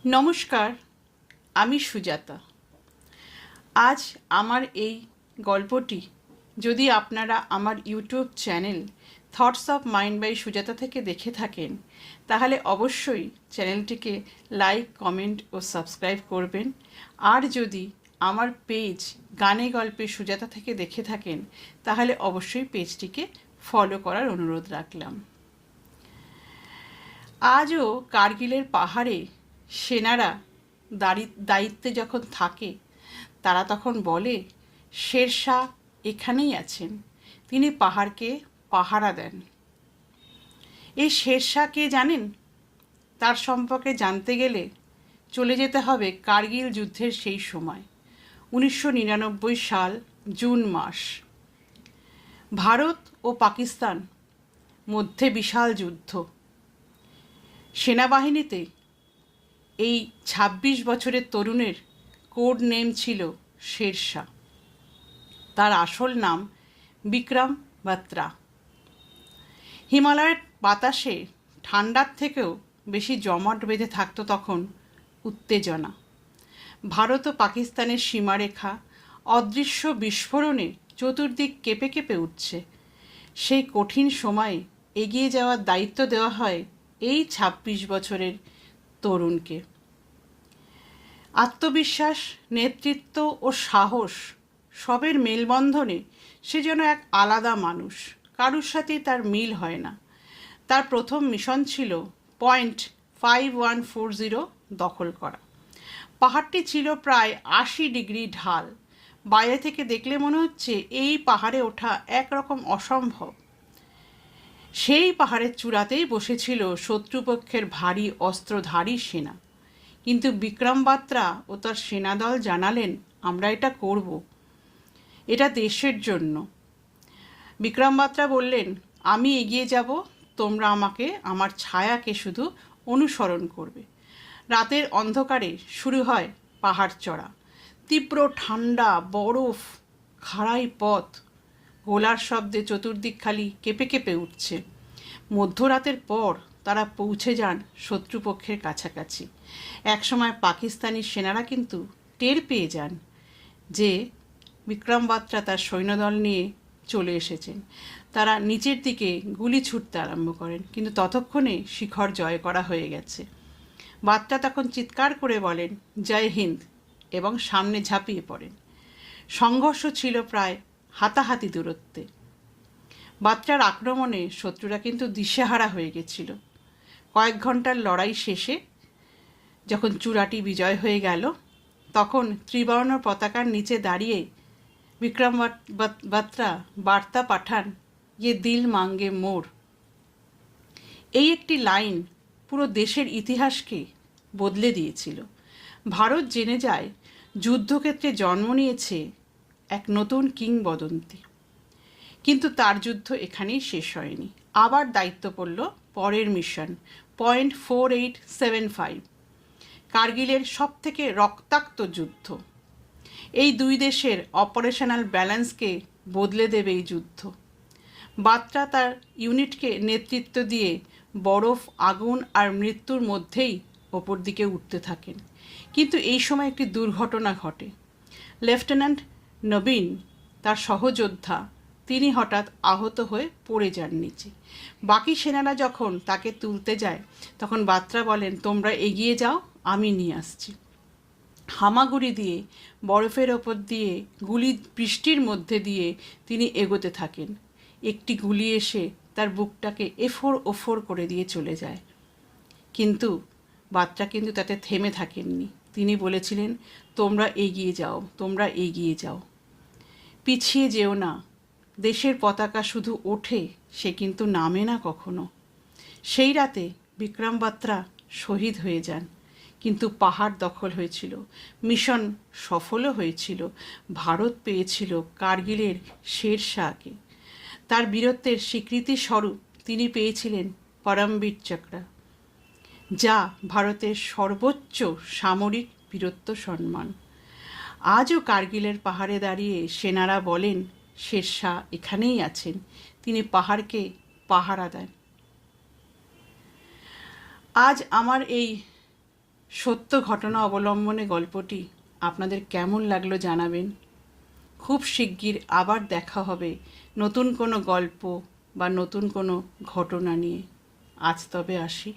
নমস্কার, আমি সুজাতা। আজ আমার এই গল্পটি যদি আপনারা আমার YouTube channel Thoughts of Mind by Sujata থেকে দেখে থাকেন, তাহলে অবশ্যই চ্যানেলটিকে লাইক, কমেন্ট ও সাবস্ক্রাইব করবেন। আর যদি আমার পেজ গানে গল্পে সুজাতা থেকে দেখে থাকেন, তাহলে অবশ্যই পেজটিকে ফলো করার অনুরোধ রাখলাম। আজও কার্গিলের পাহাড়ে সেনারা দায়িত্বে যখন থাকে, তারা তখন বলে শেরশাহ এখানেই আছেন, তিনি পাহাড়কে পাহারা দেন। এই শেরশাহ কে জানেন? তার সম্পর্কে জানতে গেলে চলে যেতে হবে কার্গিল যুদ্ধের সেই সময়, 1999 সাল জুন মাস। ভারত ও পাকিস্তান মধ্যে বিশাল যুদ্ধ। সেনাবাহিনীতে এই ২৬ বছরের তরুণের কোড নেম ছিল শেরশাহ। তার আসল নাম বিক্রম বাত্রা। হিমালয়ের বাতাসে ঠান্ডার থেকেও বেশি জমাট বেঁধে থাকতো তখন উত্তেজনা। ভারত ও পাকিস্তানের সীমারেখা অদৃশ্য বিস্ফোরণে চতুর্দিক কেঁপে কেঁপে উঠছে। সেই কঠিন সময়ে এগিয়ে যাওয়ার দায়িত্ব দেওয়া হয় এই ২৬ বছরের তরুণকে। আত্মবিশ্বাস, নেতৃত্ব ও সাহস সবের মেলবন্ধনে সে যেন এক আলাদা মানুষ। কারুর সাথেই তার মিল হয় না। তার প্রথম মিশন ছিল পয়েন্ট 5140 দখল করা। পাহাড়টি ছিল প্রায় ৮০ ডিগ্রি ঢাল। বাইরে থেকে দেখলে মনে হচ্ছে এই পাহাড়ে ওঠা একরকম অসম্ভব। সেই পাহাড়ের চূড়াতেই বসেছিল শত্রুপক্ষের ভারী অস্ত্রধারী সেনা। কিন্তু বিক্রম বাত্রা ও তার সেনাদল জানালেন, আমরা এটা করব, এটা দেশের জন্য। বিক্রম বাত্রা বললেন, আমি এগিয়ে যাব, তোমরা আমাকে, আমার ছায়াকে শুধু অনুসরণ করবে। রাতের অন্ধকারে শুরু হয় পাহাড় চড়া। তীব্র ঠান্ডা, বরফ, খাড়াই পথ, গোলার শব্দে চতুর্দিক খালি কেঁপে কেঁপে উঠছে। মধ্যরাতের পর তারা পৌঁছে যান শত্রুপক্ষের কাছাকাছি। একসময় পাকিস্তানি সেনারা কিন্তু টের পেয়ে যান যে বিক্রম বাত্রা তার সৈন্যদল নিয়ে চলে এসেছেন। তারা নিচের দিকে গুলি ছুটতে আরম্ভ করেন, কিন্তু ততক্ষণে শিখর জয় করা হয়ে গেছে। বাত্রা তখন চিৎকার করে বলেন, জয় হিন্দ, এবং সামনে ঝাঁপিয়ে পড়েন। সংঘর্ষ ছিল প্রায় হাতাহাতি দূরত্বে। বাত্রার আক্রমণে শত্রুরা কিন্তু দিশেহারা হয়ে গেছিল। কয়েক ঘন্টার লড়াই শেষে যখন চূড়াটি বিজয় হয়ে গেল, তখন ত্রিবর্ণ পতাকার নিচে দাঁড়িয়ে বিক্রম বাত্রা বার্তা পাঠান, ইয়ে দিল মাঙ্গে মোর। এই একটি লাইন পুরো দেশের ইতিহাসকে বদলে দিয়েছিল। ভারত জেনে যায় যুদ্ধক্ষেত্রে জন্ম নিয়েছে এক নতুন কিংবদন্তি। কিন্তু তার যুদ্ধ এখানেই শেষ হয়নি। আবার দায়িত্ব পড়ল পরের মিশন, পয়েন্ট 4875, কার্গিলের সবথেকে রক্তাক্ত যুদ্ধ। এই দুই দেশের অপারেশনাল ব্যালেন্সকে বদলে দেবে এই যুদ্ধ। বাত্রা তার ইউনিটকে নেতৃত্ব দিয়ে বরফ, আগুন আর মৃত্যুর মধ্যেই ওপর দিকে উঠতে থাকেন। কিন্তু এই সময় একটি দুর্ঘটনা ঘটে। লেফটেন্যান্ট নবীন, তার সহযোদ্ধা, তিনি হঠাৎ আহত হয়ে পড়ে যান নিচে। বাকি সেনারা যখন তাকে তুলতে যায়, তখন বাত্রা বলেন, তোমরা এগিয়ে যাও, আমি নিয়ে আসছি। হামাগুড়ি দিয়ে, বরফের ওপর দিয়ে, গুলি বৃষ্টির মধ্যে দিয়ে তিনি এগোতে থাকেন। একটি গুলি এসে তার বুকটাকে এফোর ওফোর করে দিয়ে চলে যায়। কিন্তু বাত্রা কিন্তু তাতে থেমে থাকেননি। তিনি বলেছিলেন, তোমরা এগিয়ে যাও, তোমরা এগিয়ে যাও, পিছিয়ে যেও না। দেশের পতাকা শুধু ওঠে, সে কিন্তু নামে না কখনো। সেই রাতে বিক্রম বাত্রা শহীদ হয়ে যান, কিন্তু পাহাড় দখল হয়েছিল। মিশন সফলও হয়েছিল। ভারত পেয়েছিল কার্গিলের শেরশাহকে। তার বীরত্বের স্বীকৃতি স্বরূপ তিনি পেয়েছিলেন পরমবীর চক্র, যা ভারতের সর্বোচ্চ সামরিক বীরত্ব সম্মান। আজও কার্গিলের পাহাড়ে দাঁড়িয়ে সেনারা বলেন, শেরশাহ এখানেই আছেন, তিনি পাহাড়কে পাহারা দেন। আজ আমার এই সত্য ঘটনা অবলম্বনে গল্পটি আপনাদের কেমন লাগলো জানাবেন। খুব শিগগির আবার দেখা হবে নতুন কোনো গল্প বা নতুন কোনো ঘটনা নিয়ে। আজ তবে আসি।